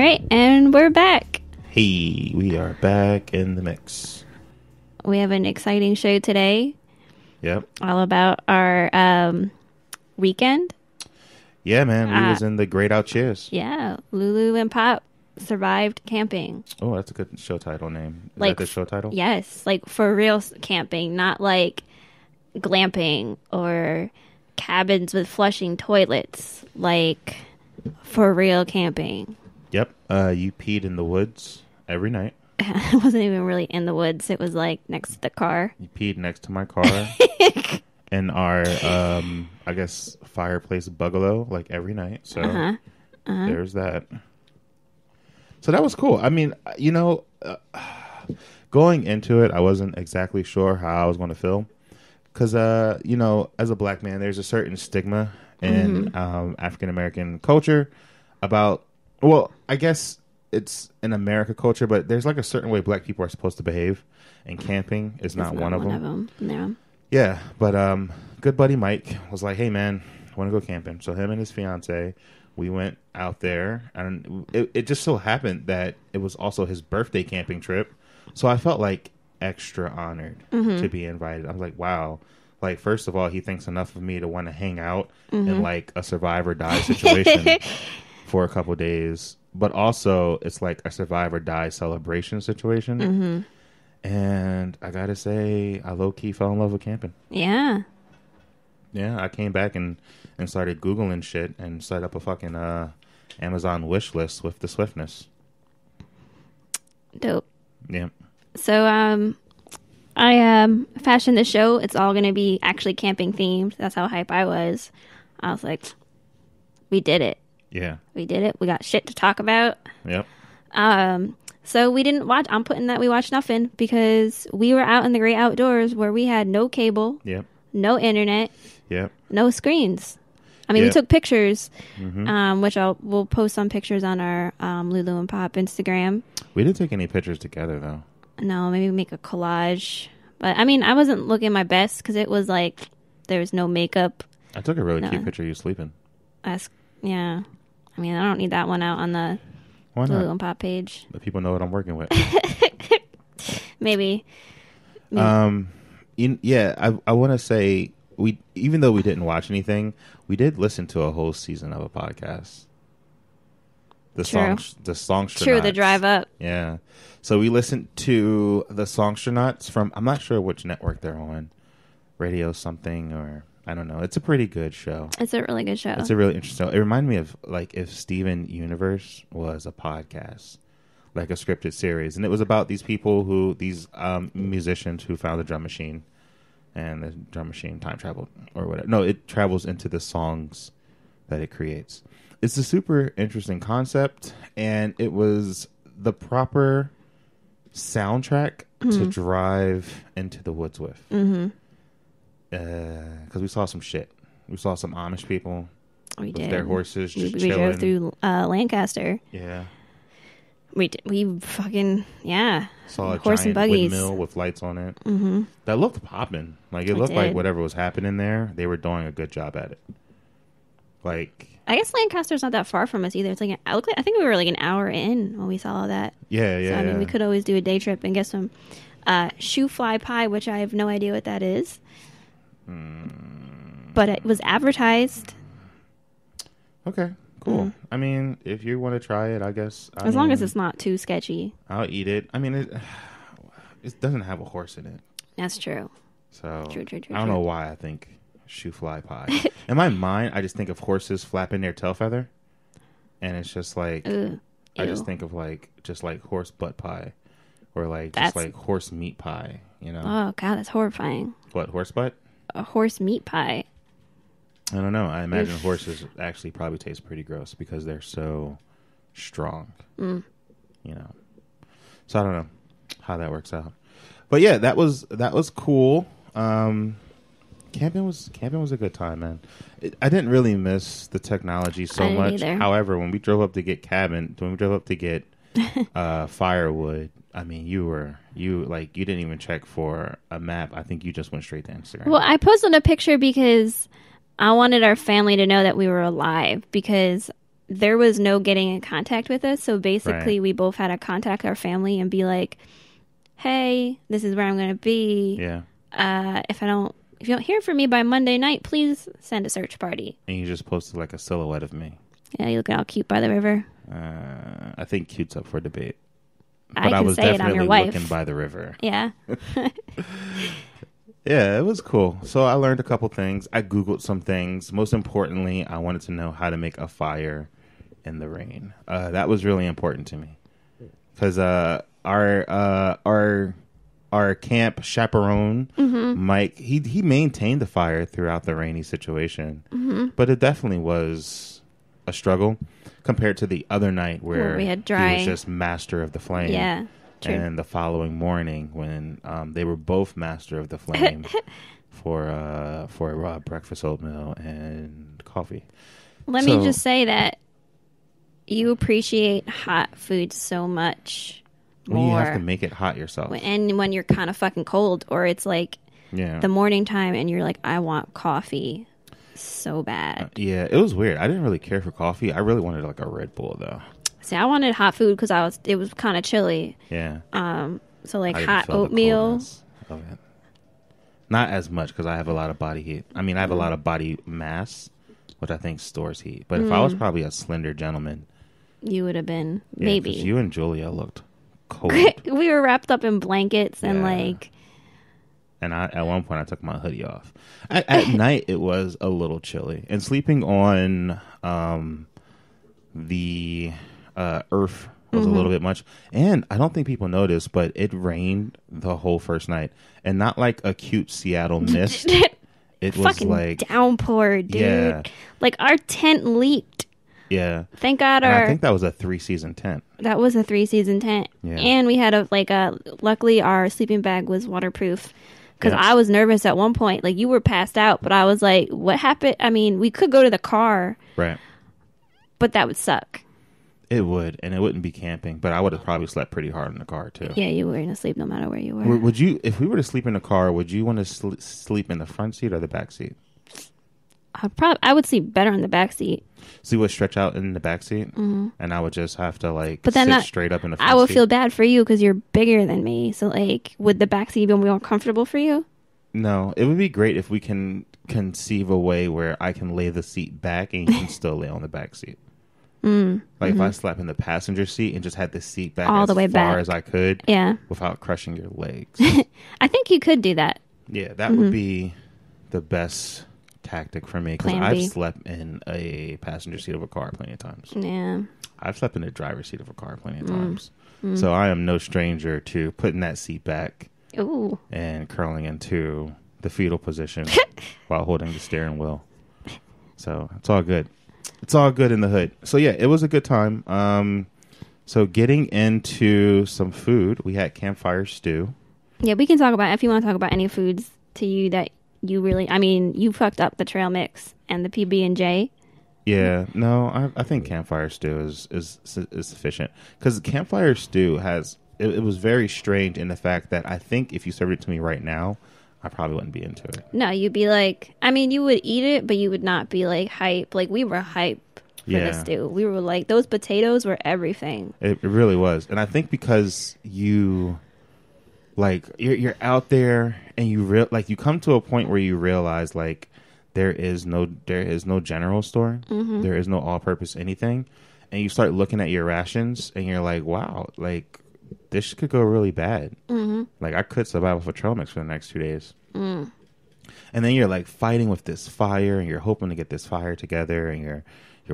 right, and we're back. Hey, we are back in the mix. We have an exciting show today. Yep. All about our weekend. Yeah, man. We was in the Great Out Cheers. Yeah. Lulu and Pop Survived Camping. Oh, that's a good show title name. Is Like, that the show title? Yes. Like, for real camping. Not like glamping or cabins with flushing toilets. Like, for real camping. Yep. You peed in the woods every night. It wasn't even really in the woods. It was like next to the car. You peed next to my car. In our, I guess, fireplace bungalow, like every night. So there's that. So that was cool. I mean, you know, going into it, I wasn't exactly sure how I was going to feel. Because, you know, as a black man, there's a certain stigma in African-American culture about, well, I guess it's in America culture, but there's like a certain way black people are supposed to behave, and camping is not one of them. Yeah. Yeah, but good buddy Mike was like, hey, man, I want to go camping. So him and his fiance, we went out there, and it just so happened that it was also his birthday camping trip. So I felt like extra honored to be invited. I was like, wow. Like, first of all, he thinks enough of me to want to hang out in like a survive or die situation for a couple days. But also, it's like a survive or die celebration situation. And I gotta say, I low-key fell in love with camping. Yeah. Yeah, I came back and started Googling shit and set up a fucking Amazon wish list with the swiftness. Dope. Yeah. So, I fashioned the show. It's all going to be actually camping themed. That's how hype I was. I was like, we did it. Yeah. We did it. We got shit to talk about. Yep. So we didn't watch. I'm putting that we watched nothing because we were out in the great outdoors where we had no cable, Yep. no internet, Yep. no screens. I mean, we Yep. took pictures, which we'll post some pictures on our Lulu and Pop Instagram. We didn't take any pictures together, though. No, maybe make a collage. But I mean, I wasn't looking my best because it was like there was no makeup. I took a really cute picture of you sleeping. Yeah. I mean, I don't need that one out on the Why not? Lulu and Pop page. Let people know what I'm working with. Maybe. Yeah, I want to say, even though we didn't watch anything, we did listen to a whole season of a podcast. The Songstronauts. True, the drive up. Yeah. So we listened to the Songstronauts from, I'm not sure which network they're on. Radio something, or I don't know. It's a pretty good show. It's a really good show. It's a really interesting show. It reminded me of like if Steven Universe was a podcast, like a scripted series. And it was about these people these musicians who found the drum machine, and the drum machine time traveled or whatever. No, it travels into the songs that it creates. It's a super interesting concept, and it was the proper soundtrack to drive into the woods with. Because we saw some shit. We saw some Amish people with their horses just we chilling. drove through Lancaster. Yeah. We fucking, yeah. Saw a horse giant and buggies. windmill with lights on it. That looked popping. Like, it looked like whatever was happening there, they were doing a good job at it. Like, I guess Lancaster's not that far from us either. It's like, I think we were like an hour in when we saw all that. yeah. So, I mean, we could always do a day trip and get some shoe fly pie, which I have no idea what that is. But it was advertised. Okay, cool. I mean, if you want to try it, I guess. As long as it's not too sketchy. I'll eat it. I mean, it doesn't have a horse in it. That's true. So True. I don't know why I think shoe fly pie. In my mind, I just think of horses flapping their tail feather, and it's just like I just think of just like horse butt pie, or just like horse meat pie. You know? Oh God, that's horrifying. What, horse butt? A horse meat pie. I don't know. I imagine horses actually probably taste pretty gross because they're so strong. You know, so I don't know how that works out. But yeah, that was cool. Camping was a good time, man. I didn't really miss the technology so much. Either. However, when we drove up to get firewood, I mean, you didn't even check for a map. I think you just went straight to Instagram. Well, I posted a picture because I wanted our family to know that we were alive, because there was no getting in contact with us. So basically, Right. we both had to contact our family and be like, "Hey, this is where I'm going to be. Yeah. If you don't hear from me by Monday night, please send a search party." And you just posted like a silhouette of me. Yeah, you looking all cute by the river. I think cute's up for debate. But I I can was say it, I'm definitely your wife. looking by the river. Yeah. Yeah, it was cool. So I learned a couple things. I Googled some things. Most importantly, I wanted to know how to make a fire in the rain. That was really important to me. Because our camp chaperone, Mike, he maintained the fire throughout the rainy situation. But it definitely was a struggle compared to the other night where we had he dry. was just master of the flame. Yeah. True. And the following morning when they were both master of the flame for breakfast oatmeal and coffee. Let me just say that you appreciate hot food so much Well, more. you have to make it hot yourself. And when you're kind of fucking cold, or it's like the morning time and you're like, I want coffee so bad. Yeah, it was weird. I didn't really care for coffee. I really wanted like a Red Bull though. See, I wanted hot food because it was kind of chilly. Yeah. So like I didn't hot feel the oatmeal. coldness of it. Not as much because I have a lot of body heat. I mean, I have a lot of body mass, which I think stores heat. But if I was probably a slender gentleman, You would have been, yeah, maybe. 'cause you and Julia looked cold. We were wrapped up in blankets and Yeah. like, And at one point, I took my hoodie off. At night, it was a little chilly. And sleeping on the earth was a little bit much. And I don't think people noticed, but it rained the whole first night. And not like a cute Seattle mist. It was fucking like, downpour, dude. Yeah. Like our tent leaked. yeah. Thank God And I think that was a 3-season tent. that was a 3-season tent. Yeah. And we had luckily our sleeping bag was waterproof. Because Yes. I was nervous at one point. Like, you were passed out, but I was like, what happened? I mean, we could go to the car, Right. but that would suck. It would. And it wouldn't be camping. But I would have probably slept pretty hard in the car, too. Yeah, you were going to sleep no matter where you were. Would you, if we were to sleep in the car, would you want to sleep in the front seat or the back seat? I would sleep better in the back seat. So you would stretch out in the back seat, and I would just have to But then sit straight up in the front I would seat. feel bad for you because you're bigger than me. So, like, would the back seat be more comfortable for you? No, it would be great if we can conceive a way where I can lay the seat back and you can still lay on the back seat. Like if I slept in the passenger seat and just had the seat back All as the way far back. as I could, Yeah. without crushing your legs. I think you could do that. Yeah, that would be the best tactic for me because Plan I've B. slept in a passenger seat of a car plenty of times. Yeah. I've slept in the driver's seat of a car plenty of times. So I am no stranger to putting that seat back Ooh. and curling into the fetal position while holding the steering wheel. So it's all good. It's all good in the hood. So yeah, it was a good time. So getting into some food, we had campfire stew. Yeah, we can talk about, if you want to talk about any foods to you that you really, I mean, you fucked up the trail mix and the PB&J. Yeah, no, I think campfire stew is sufficient because campfire stew has it was very strange in the fact that I think if you served it to me right now, I probably wouldn't be into it. No, you'd be like, I mean, you would eat it, but you would not be like hype. Like, we were hype for Yeah. the stew. We were like, those potatoes were everything. It really was, and I think because you, like, you're out there and you you come to a point where you realize like there is no general store, there is no all-purpose anything, and you start looking at your rations and you're like, wow, like this could go really bad. Like I could survive with a trail mix for the next 2 days. And then you're like fighting with this fire and you're hoping to get this fire together and you're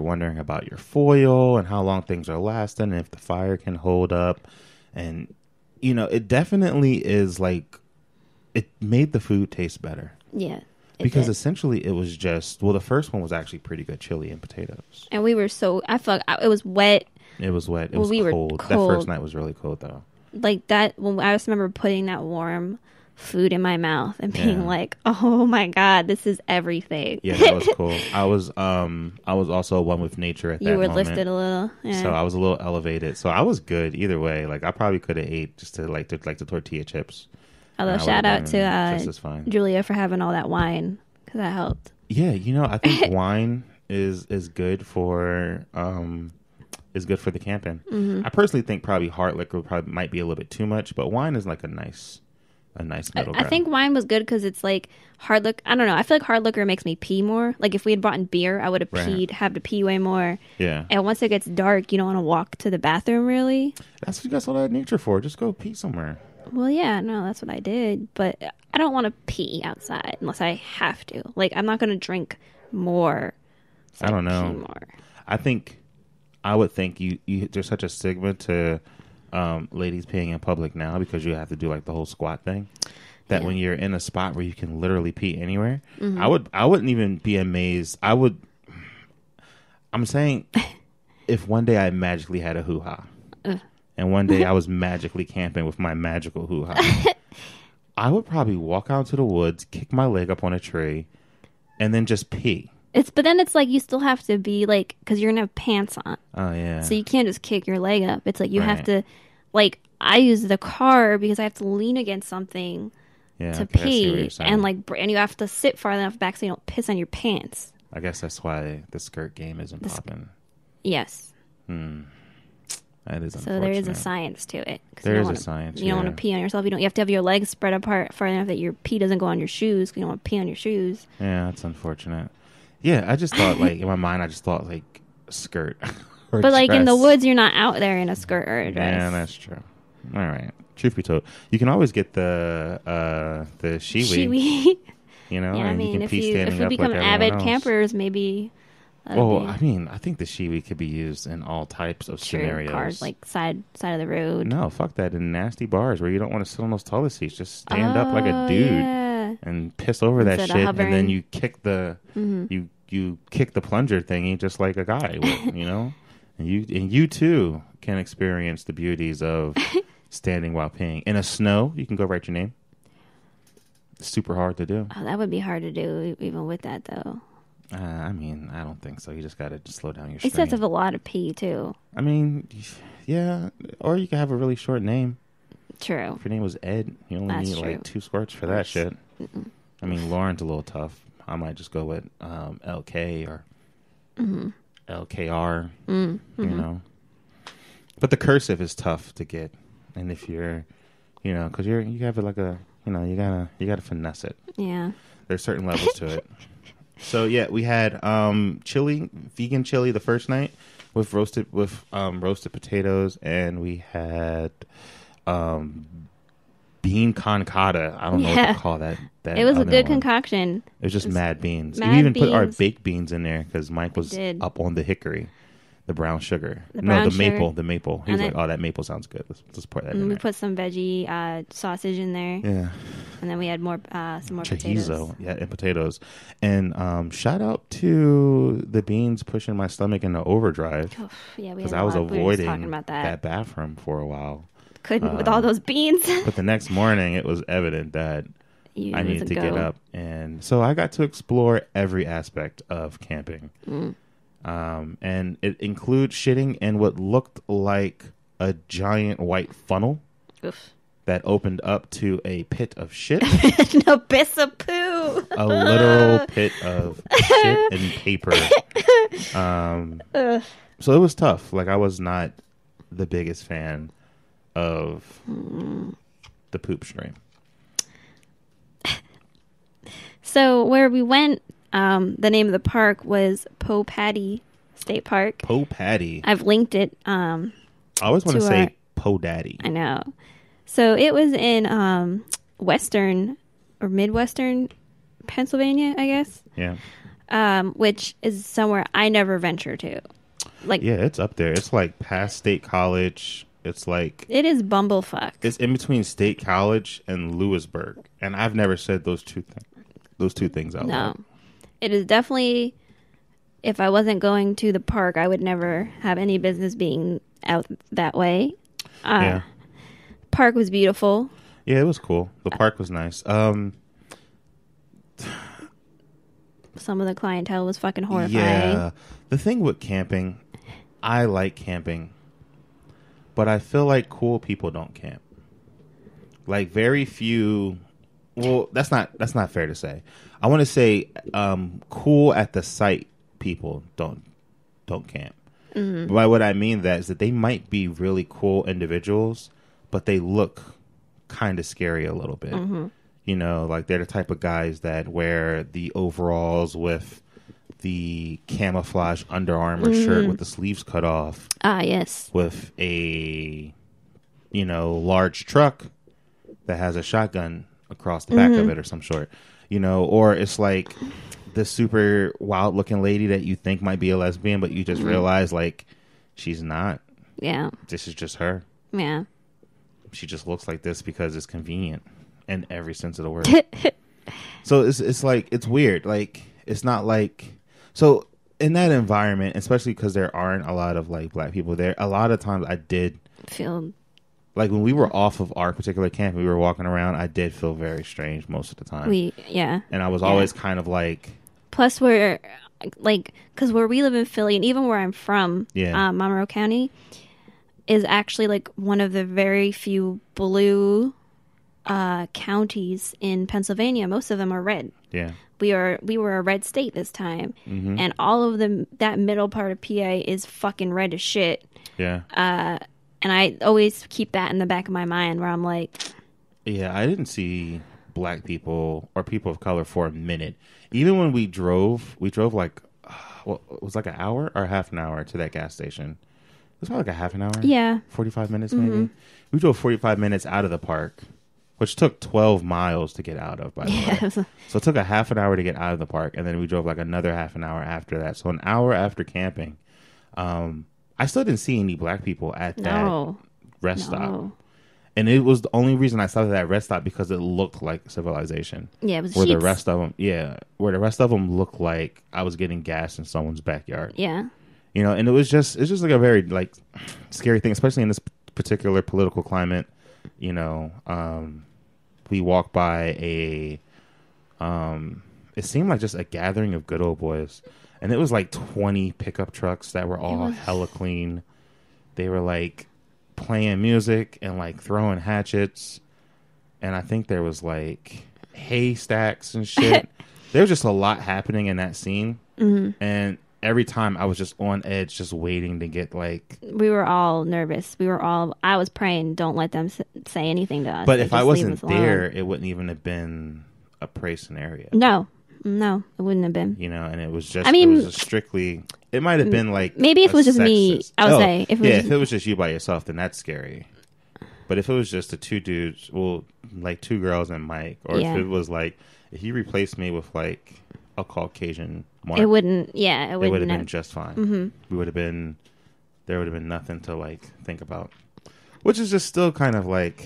wondering about your foil and how long things are lasting and if the fire can hold up. And, you know, it definitely is like, it made the food taste better. Yeah. Because did. essentially it was just, well, the first one was actually pretty good chili and potatoes. And we were I felt it was wet. It was wet. It Well, was we were cold. That cold. first night was really cold though. Like that, when I just remember putting that warm food in my mouth and being Yeah. like, oh my God, this is everything. Yeah, that was cool. I was also one with nature at that You were moment. lifted a little. Yeah. So I was a little elevated. So I was good either way. Like I probably could have ate just to like the tortilla chips. Although And I shout would've out been to just as fine. Julia for having all that wine because that helped. Yeah, you know, I think wine is good for the camping. I personally think probably hard liquor might be a little bit too much, but wine is like a nice middle ground. I think wine was good because it's like hard liquor. I don't know. I feel like hard liquor makes me pee more. Like if we had bought in beer, I would have have to pee way more. Yeah. And once it gets dark, you don't want to walk to the bathroom really. That's what you got all that nature for. Just go pee somewhere. Well, yeah, no, that's what I did. But I don't want to pee outside unless I have to. Like I'm not going to drink more. I don't know. Pee more. I would think you there's such a stigma to ladies peeing in public now because you have to do like the whole squat thing. That when you're in a spot where you can literally pee anywhere, I wouldn't even be amazed. I'm saying if one day I magically had a hoo-ha and one day I was magically camping with my magical hoo-ha, I would probably walk out to the woods, kick my leg up on a tree, and then just pee. But then it's like you still have to be like, because you're gonna have pants on. Oh yeah. So you can't just kick your leg up. It's like you have to, like I use the car because I have to lean against something to pee, and you have to sit far enough back so you don't piss on your pants. I guess that's why the skirt game isn't popping. Yes. That is unfortunate. So there is a science to it. There is a science. You don't want to pee on yourself. You have to have your legs spread apart far enough that your pee doesn't go on your shoes. Because you don't want to pee on your shoes. Yeah, that's unfortunate. Yeah, I just thought like in my mind, I just thought like skirt. But like in the woods, you're not out there in a skirt or a dress. Yeah, that's true. All right. Truth be told, you can always get the shiwi. You know, yeah, I mean, you can if we become like avid else. campers, maybe. Well, I mean, I think the shiwi could be used in all types of scenarios. Cars, like side of the road. No, fuck that. In nasty bars where you don't want to sit on those toilet seats, just stand up like a dude and piss over that shit, and then you kick the you kick the plunger thingy just like a guy would, you know. And you too can experience the beauties of standing while peeing in a snow. You can go write your name. It's super hard to do. Oh, that would be hard to do even with that though. I mean, I don't think so. You just got to slow down your stream. It sets up a lot of pee, too. I mean, yeah. Or you could have a really short name. True. If your name was Ed, you only need like 2 squirts for that shit. I mean, Lauren's a little tough. I might just go with LK or LKR, you know. But the cursive is tough to get. And if you're, you know, because you have it like a, you know, you gotta finesse it. Yeah. There's certain levels to it. So yeah, we had chili, vegan chili the first night with roasted potatoes, and we had bean con cotta. I don't know what to call that. It was a good concoction. It was just mad beans. We even put our baked beans in there because Mike was up on the hickory, the brown sugar. The maple. He was like, "Oh, that maple sounds good. Let's pour that in there." We put some veggie sausage in there. Yeah. And then we had some more potatoes. Yeah, and potatoes. And shout out to the beans pushing my stomach into overdrive. Oh, yeah, because I was avoiding that bathroom for a while. Couldn't with all those beans. But the next morning, it was evident that I needed to get up, and so I got to explore every aspect of camping. And it includes shitting in what looked like a giant white funnel. Oof. That opened up to a pit of shit. An abyss of poo. A literal pit of shit and paper. So it was tough. Like, I was not the biggest fan of the poop stream. So where we went, the name of the park was Po Patty State Park. Po Patty. I've linked it. I always want to say Po Daddy. I know. So it was in western or midwestern Pennsylvania, I guess. Yeah. Which is somewhere I never venture to. Like, yeah, it's up there. It's like past State College. It's like it is bumblefuck. It's in between State College and Lewisburg, and I've never said those two things out loud. No, it is definitely. If I wasn't going to the park, I would never have any business being out that way. Yeah. Park was beautiful. Yeah, it was cool. The park was nice. Some of the clientele was fucking horrifying. Yeah. The thing with camping, I like camping, but I feel like cool people don't camp. Like, very few. Well, that's not fair to say. I want to say cool at the site people don't camp. Mm-hmm. By what I mean that is that they might be really cool individuals, but they look kind of scary a little bit. Mm-hmm. You know, like they're the type of guys that wear the overalls with the camouflage Under Armour shirt with the sleeves cut off. Ah, yes. With a, large truck that has a shotgun across the back of it or some sort. Or it's like this super wild looking lady that you think might be a lesbian, but you just realize like she's not. Yeah. This is just her. Yeah. She just looks like this because it's convenient in every sense of the word. So it's like, it's weird. Like, it's not like, so in that environment, especially because there aren't a lot of like black people there, a lot of times I did feel like when we were off of our particular camp, we were walking around, I did feel very strange most of the time. And I was always kind of like, plus we're like, because where we live in Philly and even where I'm from, Monroe County is actually like one of the very few blue counties in Pennsylvania. Most of them are red. Yeah. We were a red state this time, and all of them, that middle part of PA is fucking red as shit. Yeah. And I always keep that in the back of my mind where I'm like, yeah, I didn't see black people or people of color for a minute. Even when we drove like, it was like an hour or half an hour to that gas station. It was probably like a half an hour. Yeah. 45 minutes maybe. We drove 45 minutes out of the park, which took 12 miles to get out of, by the way. So it took a half an hour to get out of the park, and then we drove like another half an hour after that. So an hour after camping, I still didn't see any black people at that rest stop. And it was the only reason I stopped at that rest stop because it looked like civilization. Yeah, it was where the rest of them looked like I was getting gas in someone's backyard. Yeah. And it's just like a very like scary thing, especially in this particular political climate. We walked by it seemed like just a gathering of good old boys. And it was like 20 pickup trucks that were all hella clean. They were like playing music and like throwing hatchets. And I think there was like haystacks and shit. There was just a lot happening in that scene. Mm-hmm. And every time I was just on edge, just waiting to get like... We were all nervous. I was praying, don't let them say anything to us. But if I wasn't there, it wouldn't even have been a prey scenario. No, it wouldn't have been. And it was just, it was just strictly... It might have been like... Maybe if it was just me, I would say. If it was just you by yourself, then that's scary. But if it was just the two dudes, like two girls and Mike, or if it was like... If you replaced me with like a Caucasian Mark, it would have been just fine. Mm-hmm. There would have been nothing to like think about, which is just still kind of like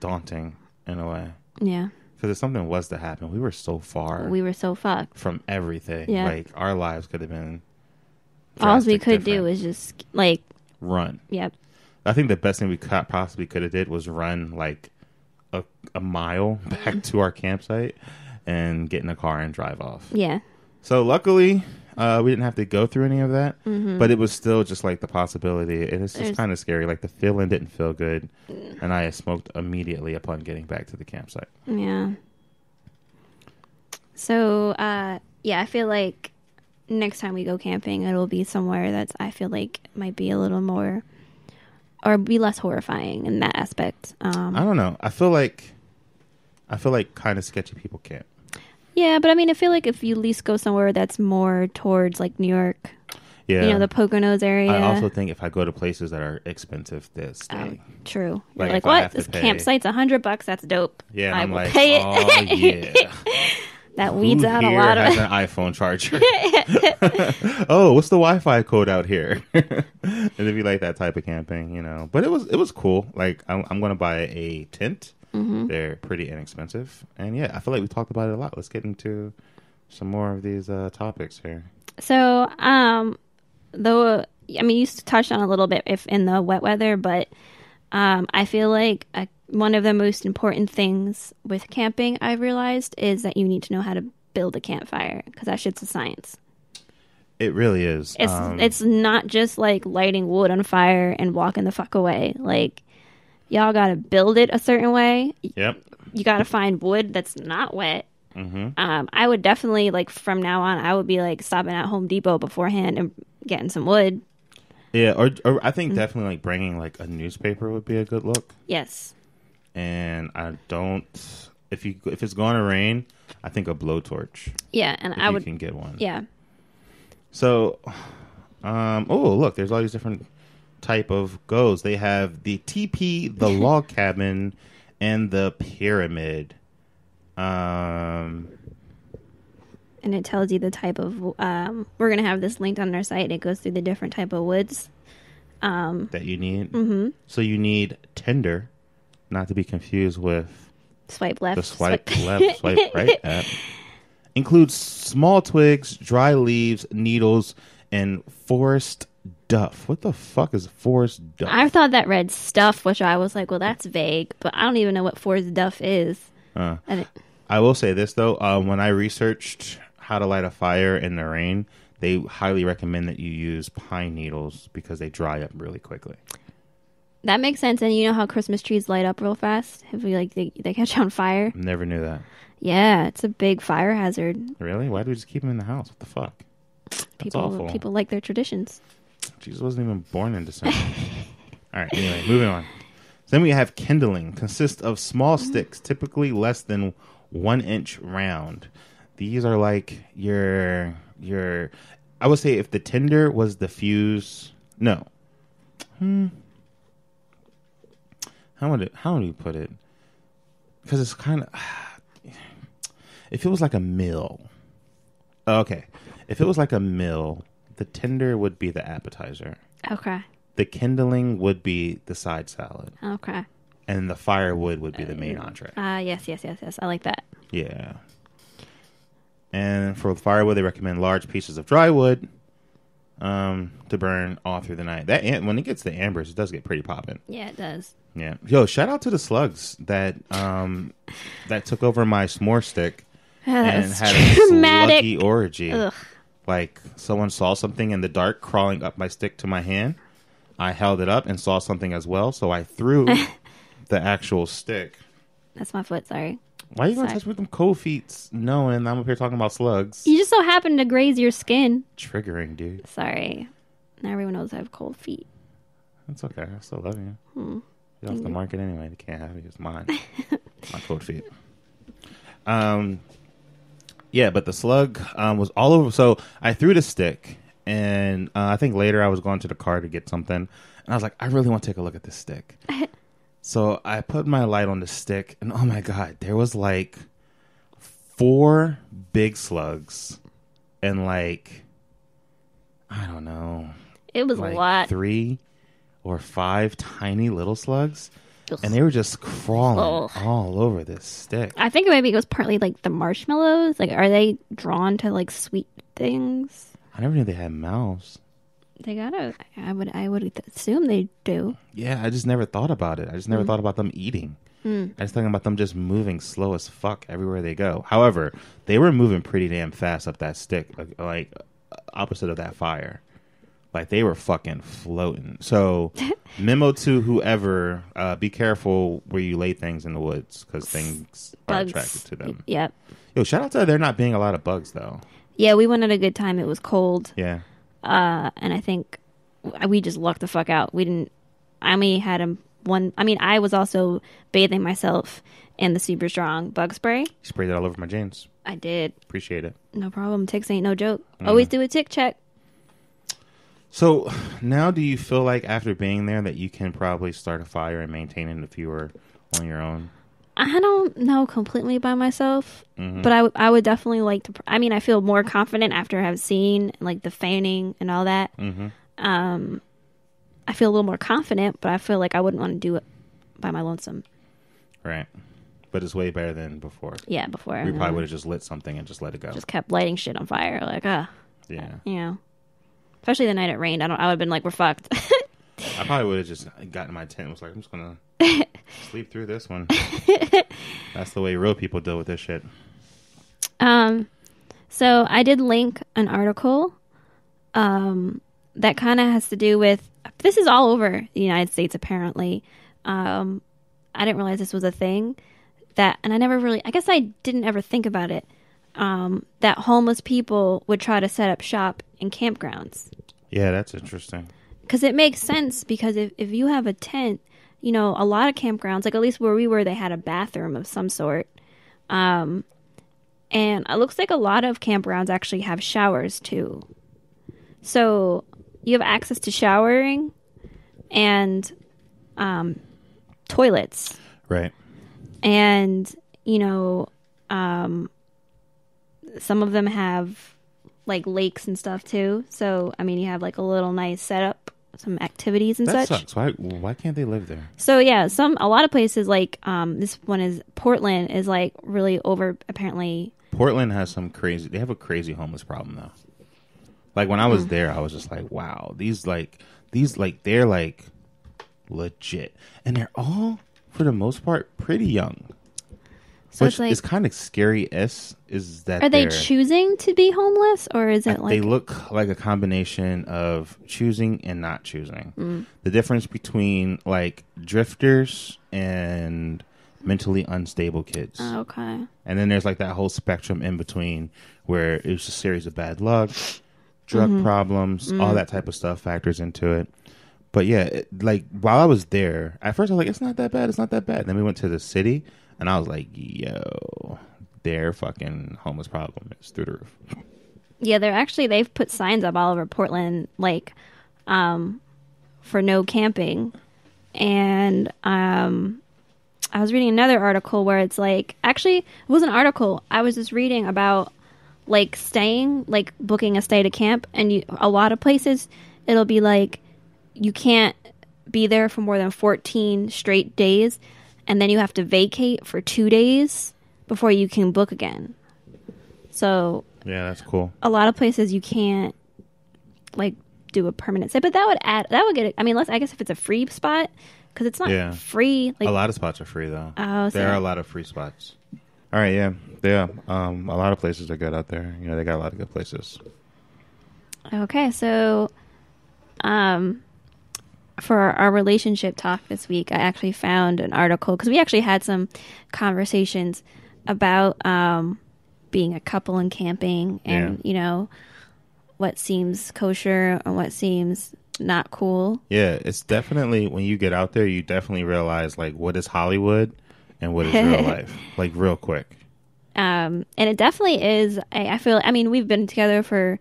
daunting in a way. Yeah. Because if something was to happen, we were so far. We were so fucked from everything. Yeah. Like our lives could have been. All we could do was just like run. Yep. I think the best thing we possibly could have did was run like a mile back to our campsite and get in a car and drive off. Yeah. So luckily, we didn't have to go through any of that, but it was still just like the possibility. And it's just kind of scary. Like the feeling didn't feel good. And I smoked immediately upon getting back to the campsite. Yeah. So, I feel like next time we go camping, it'll be somewhere that's, I feel like might be a little more, or be less horrifying in that aspect. I don't know. I feel like kind of sketchy people can't. Yeah, but I mean, I feel like if you at least go somewhere that's more towards like New York, the Poconos area. I also think if I go to places that are expensive to stay. True. Like what? This campsite's $100. That's dope. Yeah, I I'm will like, pay it. Oh yeah. That weeds out a lot of. Has an iPhone charger. Oh, what's the Wi-Fi code out here? And it'd be like that type of camping, But it was cool. Like I'm gonna buy a tent. Mm-hmm. They're pretty inexpensive, and I feel like we talked about it a lot. Let's get into some more of these topics here. So, you touched on a little bit if in the wet weather, but I feel like one of the most important things with camping I've realized is that you need to know how to build a campfire, because that shit's a science. It really is. It's not just like lighting wood on fire and walking the fuck away. Like, y'all gotta build it a certain way. Yep. You gotta find wood that's not wet. I would definitely, like, from now on, I would be, like, stopping at Home Depot beforehand and getting some wood. Yeah, or I think definitely, like, bringing, like, a newspaper would be a good look. Yes. And I don't... If it's going to rain, I think a blowtorch. Yeah, and I would... You can get one. Yeah. So, look, there's all these different type of goes. They have the teepee, the log cabin, and the pyramid. And it tells you the type of... we're going to have this linked on our site. It goes through the different type of woods. That you need. Mm-hmm. So you need tinder, not to be confused with... Swipe left. The swipe left, swipe right app. Includes small twigs, dry leaves, needles, and forest duff. What the fuck is forest duff? I thought that read stuff, which I was like, well, that's vague. But I don't even know what forest duff is. I will say this, though. When I researched how to light a fire in the rain, they highly recommend that you use pine needles because they dry up really quickly. That makes sense. And you know how Christmas trees light up real fast? If we they catch on fire. Never knew that. Yeah, it's a big fire hazard. Really? Why do we just keep them in the house? What the fuck? That's awful. People like their traditions. Jesus wasn't even born in December. All right, anyway, moving on. Then we have kindling. Consists of small sticks, typically less than 1 inch round. These are like your I would say if the tinder was the fuse. No. How do you put it? Because it's kind of... If it was like a mill... Okay. If it was like a mill, the tinder would be the appetizer. Okay. The kindling would be the side salad. Okay. And the firewood would be the main entree. Yes. I like that. Yeah. And for firewood, they recommend large pieces of dry wood to burn all through the night. When it gets to ambers, it does get pretty popping. Yeah, it does. Yeah. Yo, shout out to the slugs that took over my s'more stick and had a sluggy orgy. Ugh. Like, someone saw something in the dark crawling up my stick to my hand. I held it up and saw something as well, so I threw the actual stick. That's my foot, sorry. Why are you going to touch me with them cold feet knowing I'm up here talking about slugs? You just so happen to graze your skin. Triggering, dude. Sorry. Now everyone knows I have cold feet. That's okay. I still love you. You're off the market anyway. They can't have you. It's mine. My cold feet. Yeah, but the slug was all over. So I threw the stick, and I think later I was going to the car to get something, and I was like, I really want to take a look at this stick. So I put my light on the stick, and oh my God, there was like 4 big slugs, and like, I don't know. It was like a lot. 3 or 5 tiny little slugs. Ugh. And they were just crawling all over this stick. I think maybe it was partly like the marshmallows. Like, are they drawn to like sweet things? I never knew they had mouths. They gotta. I would assume they do. Yeah, I just never thought about it. I just never thought about them eating. I was thinking about them just moving slow as fuck everywhere they go. However, they were moving pretty damn fast up that stick, like opposite of that fire. Like, they were fucking floating. So, memo to whoever, be careful where you lay things in the woods, because things are attracted to them. Yep. Yo, shout out to there not being a lot of bugs, though. Yeah, we went at a good time. It was cold. Yeah. And I think we just lucked the fuck out. I only had one. I mean, I was also bathing myself in the super strong bug spray. You sprayed it all over my jeans. I did. Appreciate it. No problem. Ticks ain't no joke. Always do a tick check. So now do you feel like after being there that you can probably start a fire and maintain it if you were on your own? I don't know completely by myself, but I would definitely like to. I mean, I feel more confident after I've seen like the fanning and all that. I feel a little more confident, but I feel like I wouldn't want to do it by my lonesome. Right. But it's way better than before. Yeah, before. We probably would have just lit something and just let it go. Just kept lighting shit on fire. Like, yeah. You know. Especially the night it rained. I would have been like, we're fucked. I probably would have just gotten in my tent and was like, I'm just going to sleep through this one. That's the way real people deal with this shit. So I did link an article that kind of has to do with, this is all over the United States apparently. I didn't realize this was a thing. that, and I guess I didn't ever think about it, that homeless people would try to set up shop in campgrounds. Yeah, that's interesting. Because it makes sense, because if you have a tent, a lot of campgrounds, like at least where we were, they had a bathroom of some sort. And it looks like a lot of campgrounds actually have showers too. So you have access to showering and toilets. Right. And, some of them have like lakes and stuff too. So, you have like a little nice setup, some activities and such. That sucks. Why can't they live there? So yeah, a lot of places like this one is Portland is like really over apparently. Portland has they have a crazy homeless problem though. Like when I was there, I was just like, wow, these they're like legit, and they're all for the most part pretty young. So which is kind of scary. Is that are they choosing to be homeless, or is it like they look like a combination of choosing and not choosing? The difference between like drifters and mentally unstable kids. Oh, okay. And then there's like that whole spectrum in between where it's a series of bad luck, drug problems, all that type of stuff factors into it. But yeah, like while I was there, at first I was like, it's not that bad. And then we went to the city, and I was like, yo, their fucking homeless problem is through the roof. Yeah, they've put signs up all over Portland, like, for no camping. And I was reading another article where it's like, actually, it was an article. I was just reading about like booking a stay to camp, and a lot of places it'll be like you can't be there for more than 14 straight days, and then you have to vacate for 2 days before you can book again. So yeah, that's cool. A lot of places you can't like do a permanent stay, but that would get it. I guess if it's a free spot, because it's not free. Like, a lot of spots are free though. Oh, there are a lot of free spots. All right, yeah. A lot of places are good out there. They got a lot of good places. Okay, so for our relationship talk this week, I actually found an article, because we actually had some conversations about being a couple and camping, and what seems kosher and what seems not cool. Yeah, it's definitely, when you get out there, you definitely realize like what is Hollywood and what is real life, like real quick. And it definitely is. I feel, we've been together for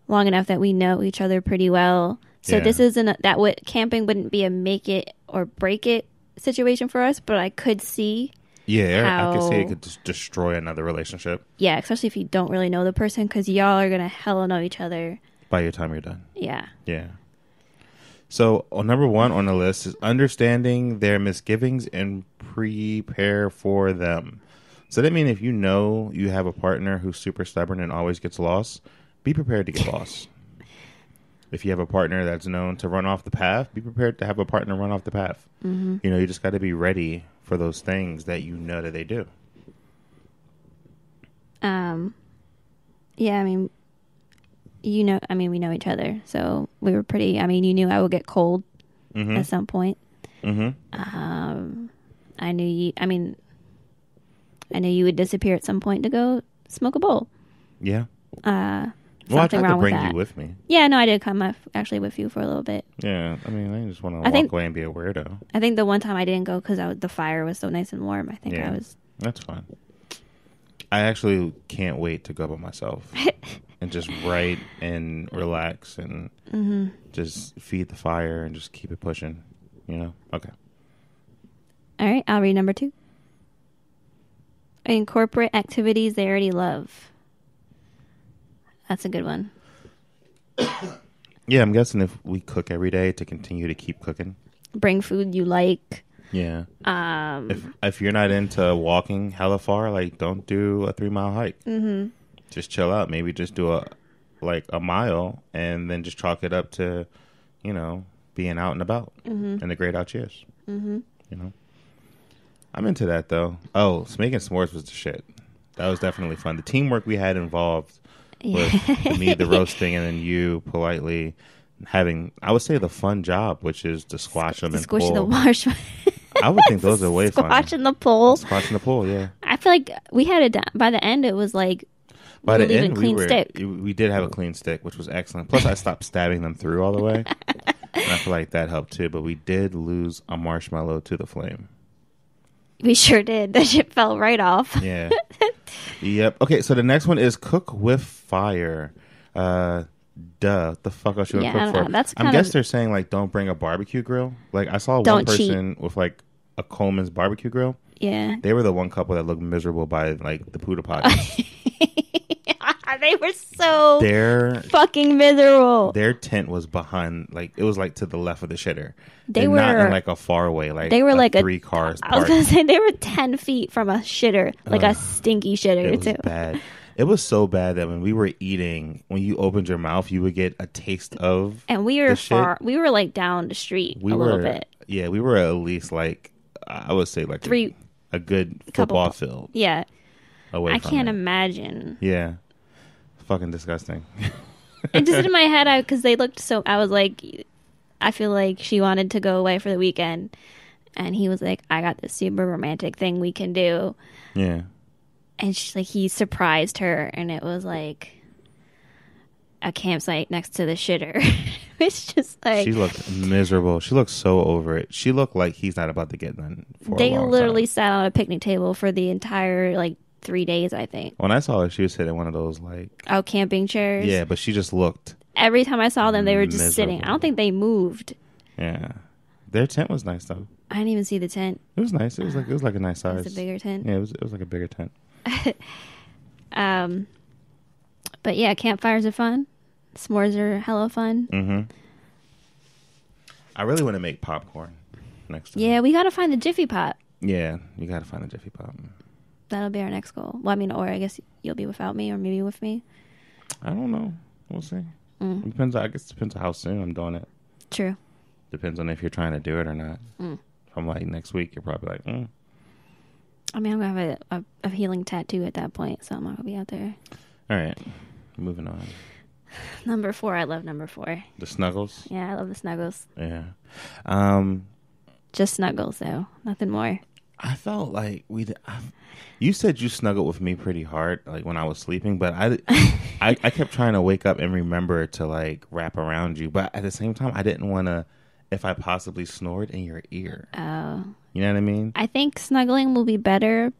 long enough that we know each other pretty well. So this isn't camping wouldn't be a make it or break it situation for us, but I could see. Yeah, I could see it could just destroy another relationship. Yeah, especially if you don't really know the person, because y'all are gonna hella know each other by the time you're done. Yeah. Yeah. So number 1 on the list is understanding their misgivings and prepare for them. So that means if you have a partner who's super stubborn and always gets lost, be prepared to get lost. If you have a partner that's known to run off the path, be prepared to have a partner run off the path. Mm-hmm. You just got to be ready for those things that that they do. Yeah, we know each other, so we were pretty. You knew I would get cold at some point. Mm-hmm. I knew you. I knew you would disappear at some point to go smoke a bowl. Yeah. Well, I tried to bring you with me. Yeah, no, I did come actually with you for a little bit. Yeah, I just want to walk away and be a weirdo. I think the one time I didn't go because the fire was so nice and warm. I think I was. That's fine. I actually can't wait to go by myself and just write and relax and just feed the fire and just keep it pushing. Okay. All right, I'll read number 2. Incorporate activities they already love. That's a good one. Yeah, I'm guessing if we cook every day to continue to keep cooking. Bring food you like. Yeah. If you're not into walking hella far, like don't do a 3-mile hike. Mm-hmm. Just chill out. Maybe just do a mile and then just chalk it up to, being out and about and the great out years. Mm-hmm. I'm into that though. Oh, making s'mores was the shit. That was definitely fun. The teamwork we had involved with me, the roasting, and then you politely having, I would say, the fun job, which is to squash them and squish pull. the marshmallow. I would think those are way fun. Squashing the pole. Squashing the pole, yeah. I feel like we had it done. By the end, it was like by the end, we did have a clean stick, which was excellent. Plus, I stopped stabbing them through all the way. And I feel like that helped too. But we did lose a marshmallow to the flame. We sure did. That shit fell right off. Yeah. Yep. Okay, so the next one is cook with fire. What the fuck else you want to cook for? That's I guess they're saying like don't bring a barbecue grill. Like I saw one person with like a Coleman's barbecue grill. Yeah. They were the one couple that looked miserable by like the Puda potties. They were so fucking miserable. Their tent was behind, like it was like to the left of the shitter. They were not in like a far away, like they were like 3 cars. I was gonna say they were 10 feet from a shitter, like a stinky shitter. It was bad. It was so bad that when we were eating, when you opened your mouth, you would get a taste of. And we were far. We were like down the street a little bit. Yeah, we were at least like I would say like a good football field. Yeah. Away I from can't it. Imagine. Yeah. Fucking disgusting. It just in my head, because they looked so. I was like, I feel like she wanted to go away for the weekend, and he was like, "I got this super romantic thing we can do." Yeah. And she's like, he surprised her, and it was like a campsite next to the shitter. It's just like she looked miserable. She looked so over it. She looked like he's not about to get done. They literally sat on a picnic table for the entire 3 days, I think. When I saw her, she was sitting in one of those camping chairs. Yeah, but she just looked. Every time I saw them, they were just sitting. I don't think they moved. Yeah, their tent was nice though. I didn't even see the tent. It was nice. It was like a nice size. It was a bigger tent. Yeah, it was like a bigger tent. But yeah, campfires are fun. S'mores are hella fun. Mm-hmm. I really want to make popcorn next time. Yeah, we gotta find the Jiffy Pop. Yeah, you gotta find the Jiffy Pop. That'll be our next goal. Well, I mean, or I guess you'll be without me, or maybe with me. I don't know. We'll see. Depends. I guess it depends on how soon I'm doing it. True. Depends on if you're trying to do it or not. If I'm like next week, you're probably like, I mean, I'm gonna have a healing tattoo at that point, so I'm not gonna be out there. All right, moving on. Number 4, I love number 4. The snuggles. Yeah, I love the snuggles. Yeah. Just snuggles though, nothing more. I felt like you said you snuggled with me pretty hard, like when I was sleeping, but I kept trying to wake up and remember to wrap around you, but at the same time, I didn't want to. If I possibly snored in your ear. Oh. You know what I mean? I think snuggling will be better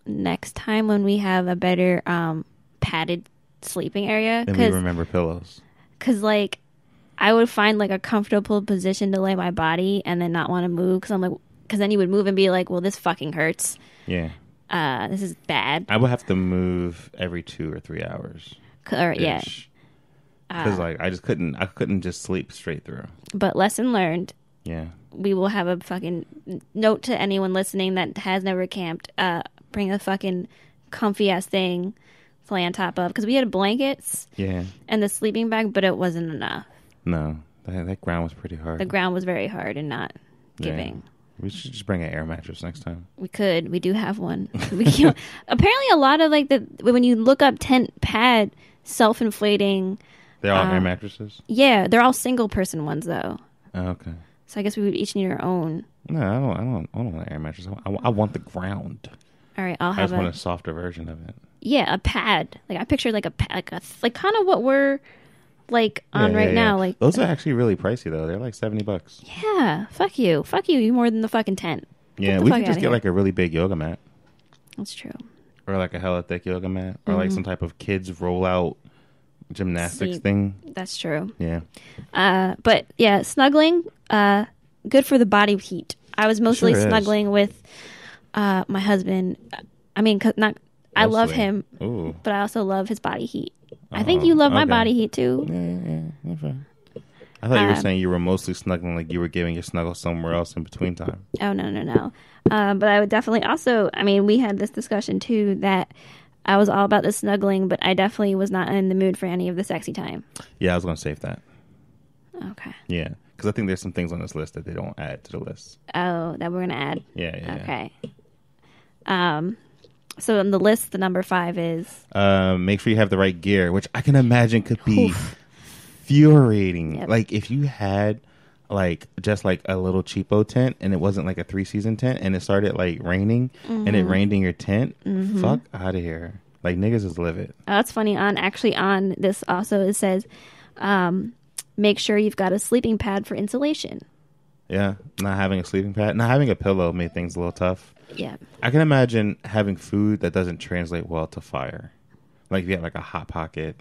next time when we have a better padded sleeping area. And we remember pillows. Because, I would find, a comfortable position to lay my body and then not want to move. Because then you would move and be like, well, this fucking hurts. Yeah. This is bad. I would have to move every 2 or 3 hours. Yeah. Because I couldn't just sleep straight through. But lesson learned. Yeah. We will have a fucking note to anyone listening that has never camped. Bring a fucking comfy ass thing to lay on top of. Because we had blankets. Yeah. And the sleeping bag, but it wasn't enough. No. That ground was pretty hard. The ground was very hard and not giving. Yeah. We should just bring an air mattress next time. We could. We do have one. Apparently a lot of when you look up tent pad self-inflating. They're all air mattresses? Yeah, they're all single person ones though. Oh, okay. So I guess we would each need our own. No, I don't want an air mattress. I want the ground. All right, I just want a softer version of it. Yeah, a pad. I pictured a pad, kind of what we're on right now. Those are actually really pricey though. They're $70. Yeah, fuck you. You more than the fucking tent. Yeah, we could just get a really big yoga mat. That's true. Or a hella thick yoga mat, or some type of kids roll out gymnastics thing. That's true. Yeah. But yeah, snuggling, good for the body heat. I was mostly snuggling with my husband. I mean, I love him, but I also love his body heat. I think you love my body heat too. Yeah. Okay. I thought you were saying you were mostly snuggling, like you were giving your snuggle somewhere else in between time. Oh, no. But I would definitely also, we had this discussion too that I was all about the snuggling, but I definitely was not in the mood for any of the sexy time. Yeah, I was going to save that. Okay. Yeah, because I think there's some things on this list that they don't add to the list. Oh, that we're going to add? Yeah. Okay. So on the list, the number 5 is? Make sure you have the right gear, which I can imagine could be infuriating. Yep. If you had like just like a little cheapo tent, and it wasn't like a 3-season tent, and it started like raining, and it rained in your tent, fuck out of here. Like, niggas is livid. Oh, that's funny. On this also, it says, make sure you've got a sleeping pad for insulation. Yeah, not having a sleeping pad, not having a pillow made things a little tough. Yeah. I can imagine having food that doesn't translate well to fire. Like if you have like a Hot Pocket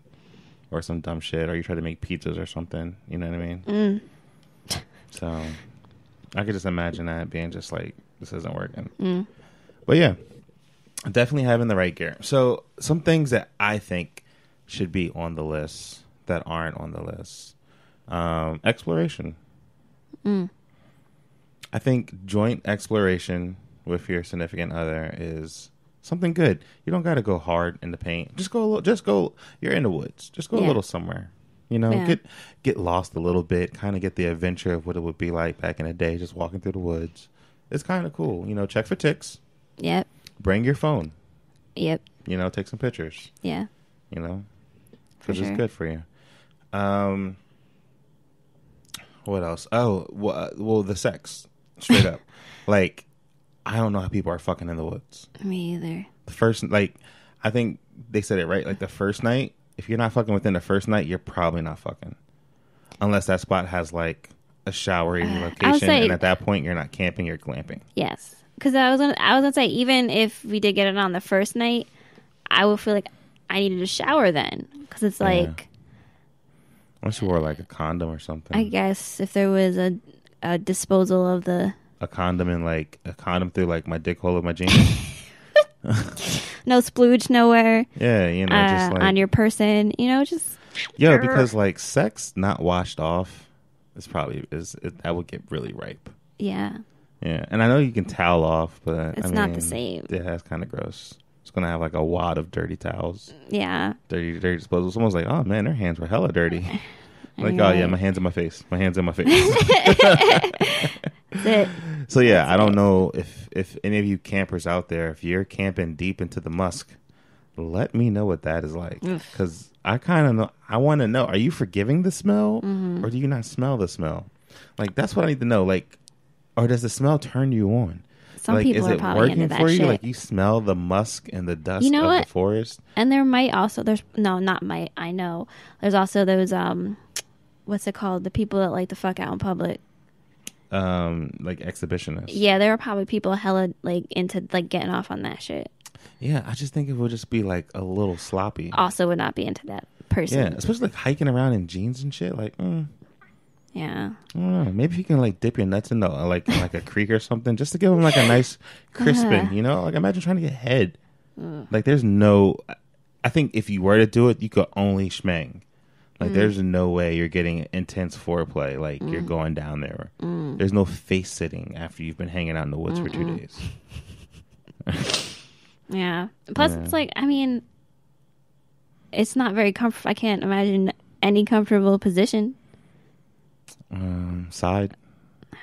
or some dumb shit, or you try to make pizzas or something. You know what I mean? So I could just imagine that being just like, this isn't working. But yeah, definitely having the right gear. So some things that I think should be on the list that aren't on the list. Exploration. I think joint exploration with your significant other is something good. You don't got to go hard in the paint. Just go. You're in the woods. Just go a little somewhere. You know, get lost a little bit. Kind of get the adventure of what it would be like back in the day, just walking through the woods. It's kind of cool. You know, check for ticks. Yep. Bring your phone. Yep. You know, take some pictures. Yeah. You know, because it's good for you. What else? Oh, well, the sex. Straight up. Like, I don't know how people are fucking in the woods. Me either. The first, like, I think they said it right. Like, the first night, if you're not fucking within the first night, you're probably not fucking. Unless that spot has, like, a showery location. And at that point, you're not camping, you're glamping. Yes. Because I was gonna say, even if we did get it on the first night, I would feel like I needed a shower then. Because it's like... Unless you wore, like, a condom or something. I guess if there was a disposal of the... A condom in, like, a condom through, like, my dick hole of my jeans. No splooge nowhere. Yeah, you know, just like... on your person, you know, just... Yeah, because, like, sex not washed off is probably... that would get really ripe. Yeah. Yeah, and I know you can towel off, but... It's not the same. Yeah, that's kind of gross. It's going to have, like, a wad of dirty towels. Yeah. Dirty disposal. Someone's like, oh, man, their hands were hella dirty. Like, oh, yeah, my hand's in my face. My hand's in my face. So, yeah, I don't know if any of you campers out there, if you're camping deep into the musk, let me know what that is like. Because I kind of know. I want to know, are you forgiving the smell or do you not smell the smell? Like, that's what I need to know. Like, or does the smell turn you on? Some like, people is are it probably working into that for you? shit. Like, you smell the musk and the dust of the forest? And there might also, I know. There's also those, what's it called? The people that like to fuck out in public. Like exhibitionists. Yeah, there are probably people hella like into like getting off on that shit. Yeah, I just think it would just be like a little sloppy. Also would not be into that person. Yeah, especially like hiking around in jeans and shit. Like, yeah. I don't know. Maybe you can like dip your nuts in the like a creek or something just to give them like a nice crispin. You know, like imagine trying to get head. Like, there's no. I think if you were to do it, you could only schmang. Like, there's no way you're getting intense foreplay. Like, you're going down there. There's no face sitting after you've been hanging out in the woods for 2 days. Yeah. Plus, it's like, I mean, it's not very comfortable. I can't imagine any comfortable position. Side.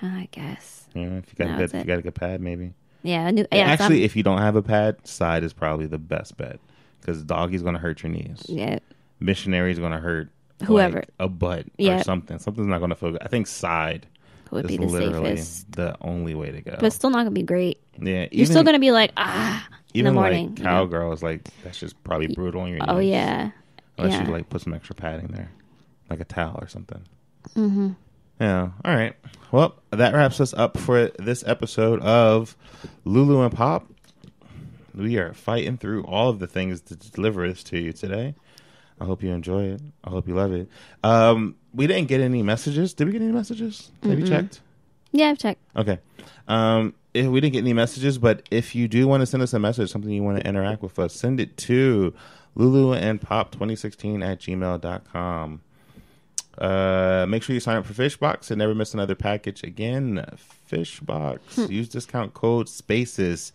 I guess. Yeah, if you got a good pad, maybe. Yeah. Actually, if you don't have a pad, side is probably the best bet. Because doggy's going to hurt your knees. Yeah. Missionary's going to hurt whoever, like a butt or something. Something's not going to feel good. I think side would be the safest. The only way to go. But it's still not going to be great. Yeah, you're still going to be like in the morning. Like cowgirl is like, that's just probably brutal on your knees. Oh yeah. Unless you like put some extra padding there, like a towel or something. Yeah. All right. Well, that wraps us up for this episode of Lulu and Pop. We are fighting through all of the things to deliver this to you today. I hope you enjoy it. I hope you love it. We didn't get any messages. Did we get any messages? Have you checked? Yeah, I've checked. Okay. If we didn't get any messages, but if you do want to send us a message, something you want to interact with us, send it to luluandpop2016@gmail.com. Make sure you sign up for Fishbox and never miss another package again. Fishbox. Use discount code SPACES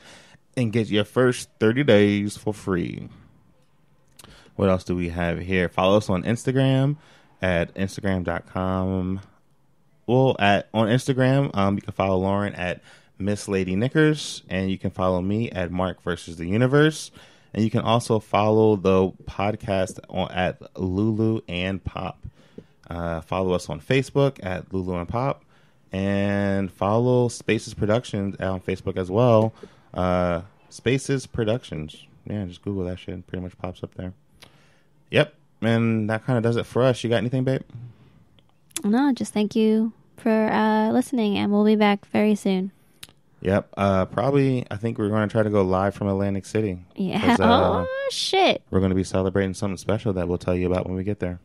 and get your first 30 days for free. What else do we have here? Follow us on Instagram at instagram.com. Well, on Instagram, you can follow Lauren at Miss Lady Knickers, and you can follow me at Mark versus the Universe. And you can also follow the podcast at Lulu and Pop. Follow us on Facebook at Lulu and Pop. And follow Spaces Productions on Facebook as well. Spaces Productions. Yeah, just Google that shit. It pretty much pops up there. Yep. And that kind of does it for us. You got anything, babe? No, just thank you for listening, and we'll be back very soon. Yep. Probably, I think we're going to try to go live from Atlantic City. Yeah. Oh, shit. We're going to be celebrating something special that we'll tell you about when we get there.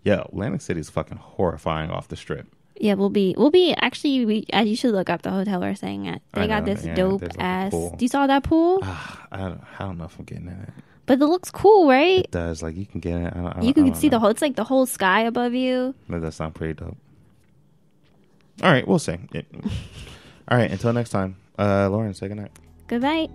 Yeah, Atlantic City is fucking horrifying off the strip. Yeah, we'll be actually, you should look up the hotel we're staying at. They got this dope ass. Do you saw that pool? I don't know if I'm getting in it. But it looks cool, right? It does. Like, you can get in it. You can see the whole, it's like the whole sky above you. That does sound pretty dope. All right, we'll see. All right, until next time. Lauren, say goodnight. Goodbye.